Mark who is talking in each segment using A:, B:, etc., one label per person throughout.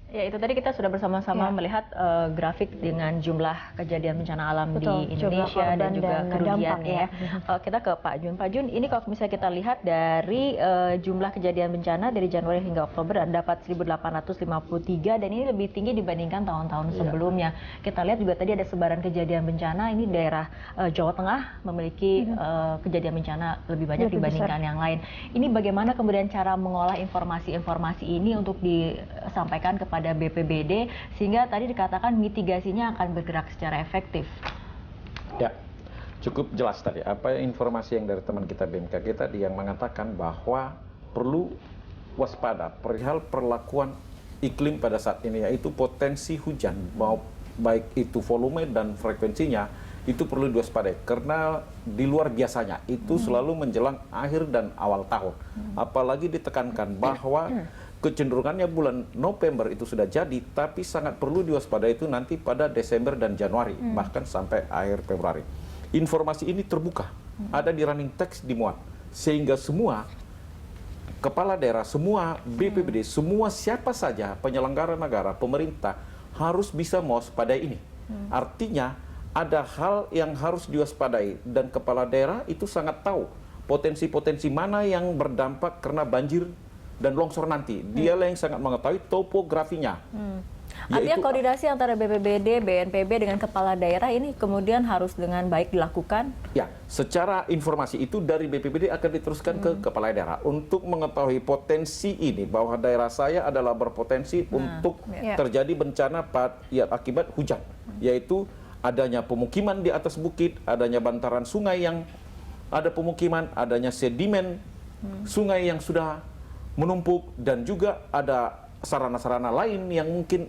A: Ya, itu tadi kita sudah bersama-sama melihat grafik dengan jumlah kejadian bencana alam di Indonesia dan juga kerugian ya. Kita ke Pak Jun. Pak Jun, ini kalau misalnya kita lihat dari jumlah kejadian bencana dari Januari hingga Oktober dapat 1.853 dan ini lebih tinggi dibandingkan tahun-tahun sebelumnya. Kita lihat juga tadi ada sebaran kejadian bencana, ini daerah Jawa Tengah memiliki kejadian bencana lebih banyak dibandingkan yang lain. Ini bagaimana kemudian cara mengolah informasi-informasi ini untuk disampaikan kepada BPBD sehingga tadi dikatakan mitigasinya akan bergerak secara efektif.
B: Ya, cukup jelas tadi apa informasi yang dari teman kita BMKG tadi yang mengatakan bahwa perlu waspada perihal perlakuan iklim pada saat ini, yaitu potensi hujan baik itu volume dan frekuensinya itu perlu diwaspadai karena di luar biasanya itu selalu menjelang akhir dan awal tahun. Apalagi ditekankan bahwa kecenderungannya bulan November itu sudah jadi, tapi sangat perlu diwaspadai itu nanti pada Desember dan Januari, bahkan sampai akhir Februari. Informasi ini terbuka, ada di running text dimuat, sehingga semua kepala daerah, semua BPBD, semua siapa saja penyelenggara negara, pemerintah harus bisa mewaspadai ini. Artinya ada hal yang harus diwaspadai dan kepala daerah itu sangat tahu potensi-potensi mana yang berdampak karena banjir dan longsor nanti. Dialah yang sangat mengetahui topografinya.
A: Artinya koordinasi antara BPBD, BNPB dengan kepala daerah ini kemudian harus dengan baik dilakukan?
B: Ya, secara informasi itu dari BPBD akan diteruskan ke kepala daerah untuk mengetahui potensi ini, bahwa daerah saya adalah berpotensi untuk terjadi bencana akibat hujan, yaitu adanya pemukiman di atas bukit, adanya bantaran sungai yang ada pemukiman, adanya sedimen sungai yang sudah menumpuk, dan juga ada sarana-sarana lain yang mungkin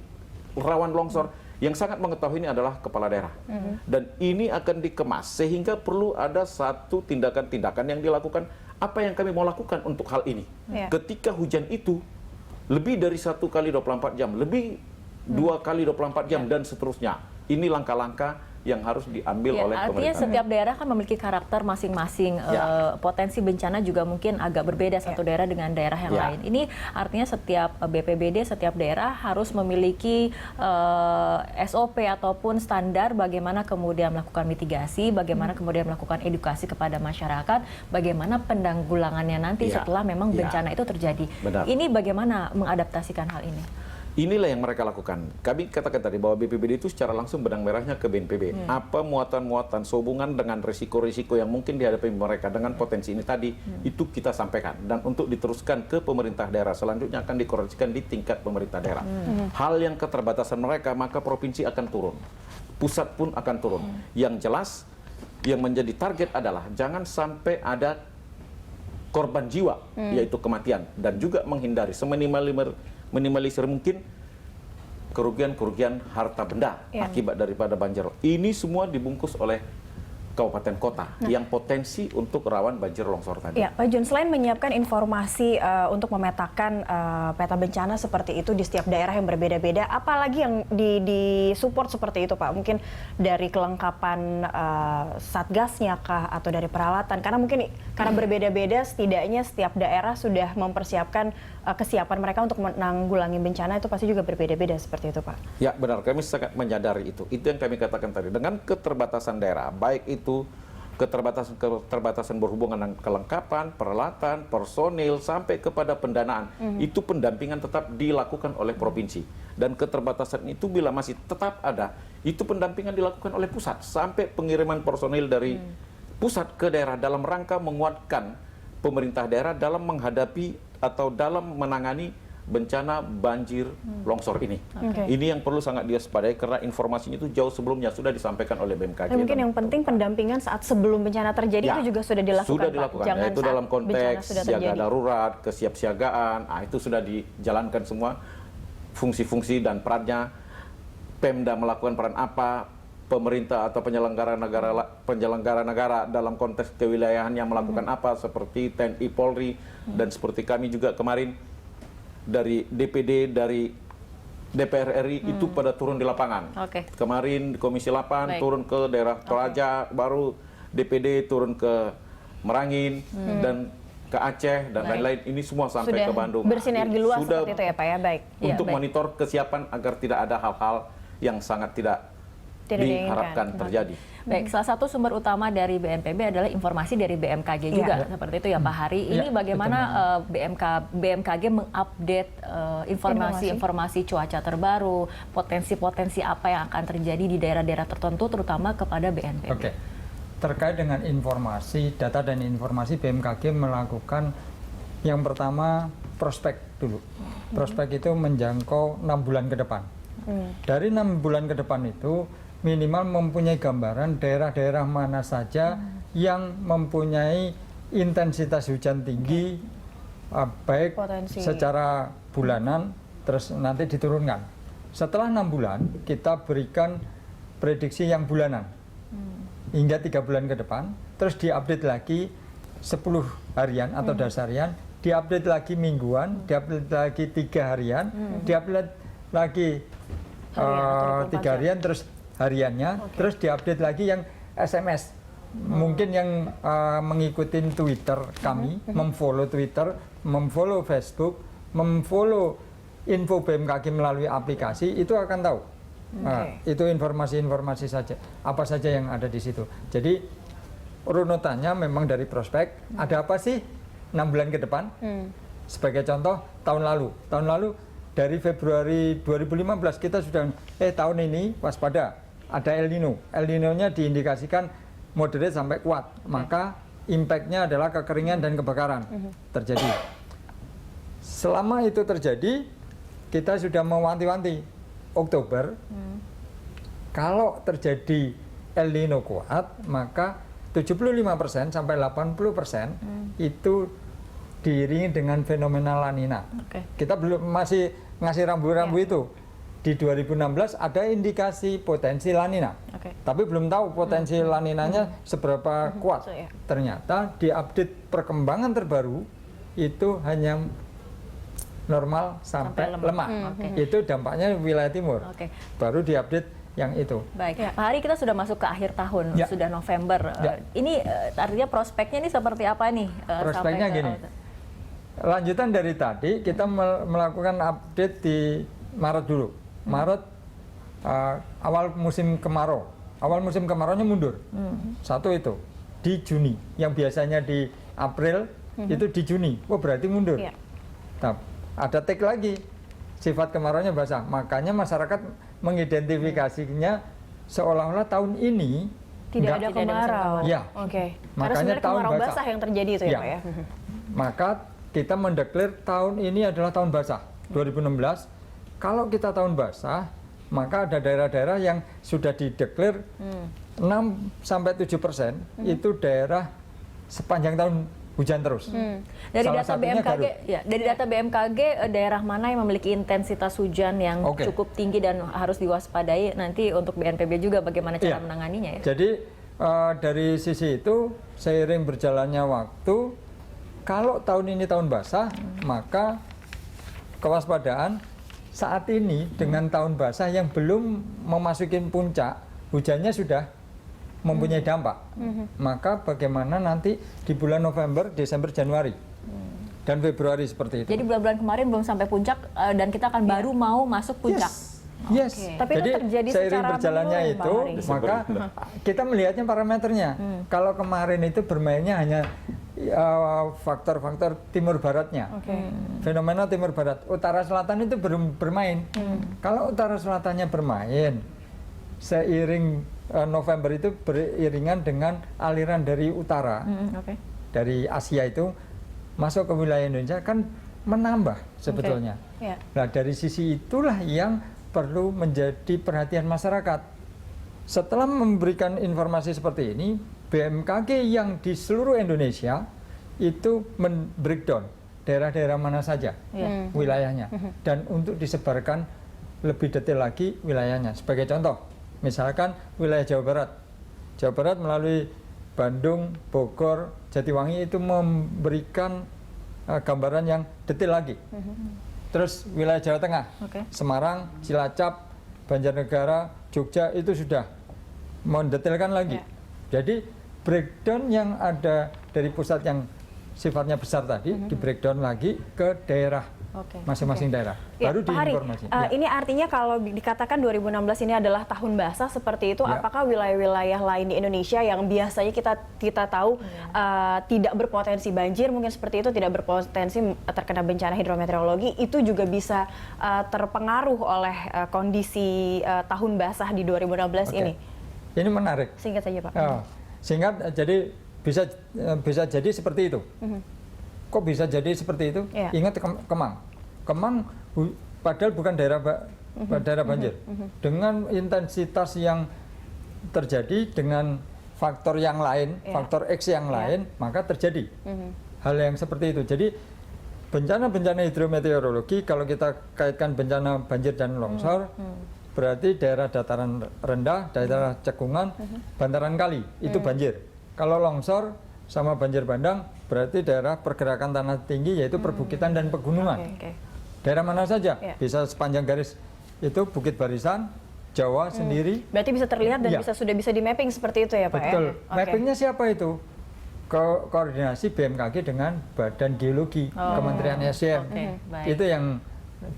B: rawan longsor. Yang sangat mengetahui ini adalah kepala daerah. Dan ini akan dikemas sehingga perlu ada satu tindakan-tindakan yang dilakukan. Apa yang kami mau lakukan untuk hal ini? Ketika hujan itu lebih dari 1 kali 24 jam, lebih 2 kali 24 jam dan seterusnya. Ini langkah-langkah yang harus diambil oleh pemerintah.
A: Artinya setiap daerah kan memiliki karakter masing-masing. Potensi bencana juga mungkin agak berbeda satu daerah dengan daerah yang lain. Ini artinya setiap BPBD, setiap daerah harus memiliki SOP ataupun standar bagaimana kemudian melakukan mitigasi, bagaimana kemudian melakukan edukasi kepada masyarakat, bagaimana penanggulangannya nanti setelah memang bencana itu terjadi. Ini bagaimana mengadaptasikan hal ini?
B: Inilah yang mereka lakukan. Kami katakan tadi bahwa BPBD itu secara langsung benang merahnya ke BNPB. Apa muatan-muatan sehubungan dengan risiko-risiko yang mungkin dihadapi mereka dengan potensi ini tadi, itu kita sampaikan. Dan untuk diteruskan ke pemerintah daerah, selanjutnya akan dikoordinasikan di tingkat pemerintah daerah. Hal yang keterbatasan mereka, maka provinsi akan turun. Pusat pun akan turun. Yang jelas, yang menjadi target adalah jangan sampai ada korban jiwa, yaitu kematian. Dan juga menghindari minimalisir mungkin kerugian-kerugian harta benda akibat daripada banjir. Ini semua dibungkus oleh kabupaten kota yang potensi untuk rawan banjir longsor tadi.
C: Ya, Pak Jun, selain menyiapkan informasi untuk memetakan peta bencana seperti itu di setiap daerah yang berbeda-beda, apalagi yang disupport seperti itu, Pak? Mungkin dari kelengkapan satgasnya kah atau dari peralatan? Karena mungkin karena berbeda-beda, setidaknya setiap daerah sudah mempersiapkan kesiapan mereka untuk menanggulangi bencana, itu pasti juga berbeda-beda seperti itu, Pak.
B: Ya, benar. Kami sangat menyadari itu. Itu yang kami katakan tadi. Dengan keterbatasan daerah, baik itu keterbatasan berhubungan dengan kelengkapan, peralatan, personil, sampai kepada pendanaan, itu pendampingan tetap dilakukan oleh provinsi. Dan keterbatasan itu bila masih tetap ada, itu pendampingan dilakukan oleh pusat, sampai pengiriman personil dari pusat ke daerah dalam rangka menguatkan pemerintah daerah dalam menghadapi atau dalam menangani bencana banjir longsor ini. Ini yang perlu sangat diwaspadai karena informasinya itu jauh sebelumnya sudah disampaikan oleh BMKG.
C: Mungkin yang penting pendampingan saat sebelum bencana terjadi itu juga sudah dilakukan.
B: Sudah dilakukan.
C: Jangan
B: itu dalam konteks siaga darurat, kesiapsiagaan, itu sudah dijalankan semua fungsi-fungsi dan perannya. Pemda melakukan peran apa, pemerintah atau penyelenggara negara dalam konteks kewilayahannya melakukan apa, seperti TNI, Polri, dan seperti kami juga kemarin dari DPD, dari DPR RI itu pada turun di lapangan. Kemarin Komisi 8 turun ke daerah Toraja, baru DPD turun ke Merangin, dan ke Aceh dan lain-lain, ini semua sampai ke Bandung.
C: Bersinergi luas
B: sudah
C: seperti itu ya Pak ya, baik.
B: Untuk monitor kesiapan agar tidak ada hal-hal yang sangat tidak diharapkan terjadi.
A: Baik, salah satu sumber utama dari BNPB adalah informasi dari BMKG juga, seperti itu ya Pak Hari. Ini bagaimana BMKG mengupdate informasi cuaca terbaru, potensi-potensi apa yang akan terjadi di daerah-daerah tertentu, terutama kepada BNPB.
D: Oke. Terkait dengan informasi, data dan informasi, BMKG melakukan yang pertama prospek dulu. Prospek itu menjangkau 6 bulan ke depan. Dari 6 bulan ke depan itu minimal mempunyai gambaran daerah-daerah mana saja yang mempunyai intensitas hujan tinggi, baik secara bulanan, terus nanti diturunkan. Setelah 6 bulan, kita berikan prediksi yang bulanan. Hingga 3 bulan ke depan, terus diupdate lagi 10 harian atau dasarian, diupdate lagi mingguan, diupdate lagi 3 harian, diupdate lagi 3 harian, terus hariannya, terus diupdate lagi yang SMS. Mungkin yang mengikuti Twitter kami, memfollow Twitter, memfollow Facebook, memfollow info BMKG melalui aplikasi, itu akan tahu. Itu informasi-informasi saja, apa saja yang ada di situ. Jadi runutannya memang dari prospek, ada apa sih 6 bulan ke depan. Sebagai contoh, tahun lalu dari Februari 2015 kita sudah tahun ini waspada, ada El Nino. El Nino-nya diindikasikan moderate sampai kuat, maka impact-nya adalah kekeringan dan kebakaran terjadi. Selama itu terjadi, kita sudah mewanti-wanti. Oktober, kalau terjadi El Nino kuat, maka 75% sampai 80% itu diiringi dengan fenomena La Nina. Kita belum masih ngasih rambu-rambu itu. Di 2016 ada indikasi potensi La Nina, tapi belum tahu potensi La Ninanya seberapa kuat. Ternyata di update perkembangan terbaru itu hanya normal sampai lemah. Itu dampaknya wilayah timur. Baru diupdate yang itu.
A: Baik, Pak Hari, kita sudah masuk ke akhir tahun, sudah November. Ini artinya prospeknya ini seperti apa nih?
D: Prospeknya gini. Lanjutan dari tadi, kita melakukan update di Maret dulu. Maret awal musim kemarau. Awal musim kemaraunya mundur. Satu itu. Di Juni, yang biasanya di April, itu di Juni. Oh, berarti mundur. Nah, ada tag lagi, sifat kemaraunya basah. Makanya masyarakat mengidentifikasinya seolah-olah tahun ini
C: tidak ada kemarau.
D: Ya,
C: makanya tahun basah yang terjadi itu ya Pak ya.
D: Maka kita mendeklar tahun ini adalah tahun basah, 2016. Kalau kita tahun basah, maka ada daerah-daerah yang sudah dideklar 6-7% itu daerah sepanjang tahun hujan terus.
A: Dari data BMKG, dari data BMKG, daerah mana yang memiliki intensitas hujan yang cukup tinggi dan harus diwaspadai nanti untuk BNPB juga bagaimana cara menanganinya ya?
D: Jadi dari sisi itu seiring berjalannya waktu, kalau tahun ini tahun basah, maka kewaspadaan saat ini dengan tahun basah yang belum memasuki puncak, hujannya sudah mempunyai dampak. Maka bagaimana nanti di bulan November, Desember, Januari dan Februari seperti itu.
A: Jadi bulan-bulan kemarin belum sampai puncak dan kita akan baru mau masuk puncak.
C: Tapi
D: jadi
C: itu terjadi
D: seiring berjalannya itu, maka kita melihatnya parameternya. Kalau kemarin itu bermainnya hanya faktor-faktor timur baratnya, fenomena timur barat. Utara selatan itu belum bermain. Kalau utara selatannya bermain, seiring November itu beriringan dengan aliran dari utara, dari Asia itu masuk ke wilayah Indonesia, kan menambah sebetulnya. Nah, dari sisi itulah yang perlu menjadi perhatian masyarakat. Setelah memberikan informasi seperti ini, BMKG yang di seluruh Indonesia itu men-breakdown daerah-daerah mana saja wilayahnya, dan untuk disebarkan lebih detail lagi wilayahnya. Sebagai contoh, misalkan wilayah Jawa Barat melalui Bandung, Bogor, Jatiwangi itu memberikan gambaran yang detail lagi. Terus wilayah Jawa Tengah, Semarang, Cilacap, Banjarnegara, Jogja itu sudah mendetailkan lagi. Jadi breakdown yang ada dari pusat yang sifatnya besar tadi di breakdown lagi ke daerah masing-masing daerah. Baru
C: Pak Hari,
D: diinformasi.
C: ini artinya kalau dikatakan 2016 ini adalah tahun basah seperti itu, apakah wilayah-wilayah lain di Indonesia yang biasanya kita tahu tidak berpotensi banjir, mungkin seperti itu, tidak berpotensi terkena bencana hidrometeorologi, itu juga bisa terpengaruh oleh kondisi tahun basah di 2016 ini?
D: Ini menarik.
C: Singkat saja, Pak.
D: Singkat, jadi bisa jadi seperti itu. Kok bisa jadi seperti itu? Ingat Kemang. Kemang padahal bukan daerah banjir. Dengan intensitas yang terjadi dengan faktor yang lain, faktor X yang lain, maka terjadi hal yang seperti itu. Jadi bencana-bencana hidrometeorologi kalau kita kaitkan bencana banjir dan longsor, berarti daerah dataran rendah, daerah cekungan, bantaran kali itu banjir. Kalau longsor sama banjir bandang berarti daerah pergerakan tanah tinggi, yaitu perbukitan dan pegunungan. Daerah mana saja, bisa sepanjang garis itu Bukit Barisan, Jawa sendiri.
C: Berarti bisa terlihat dan sudah bisa di mapping seperti itu ya Pak?
D: Betul. Mappingnya siapa itu? Koordinasi BMKG dengan Badan Geologi Kementerian SDM. Itu yang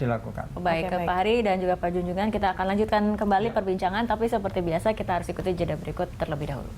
D: dilakukan.
A: Baik, Pak Hari dan juga Pak Junjungan, kita akan lanjutkan kembali perbincangan, tapi seperti biasa kita harus ikuti jeda berikut terlebih dahulu.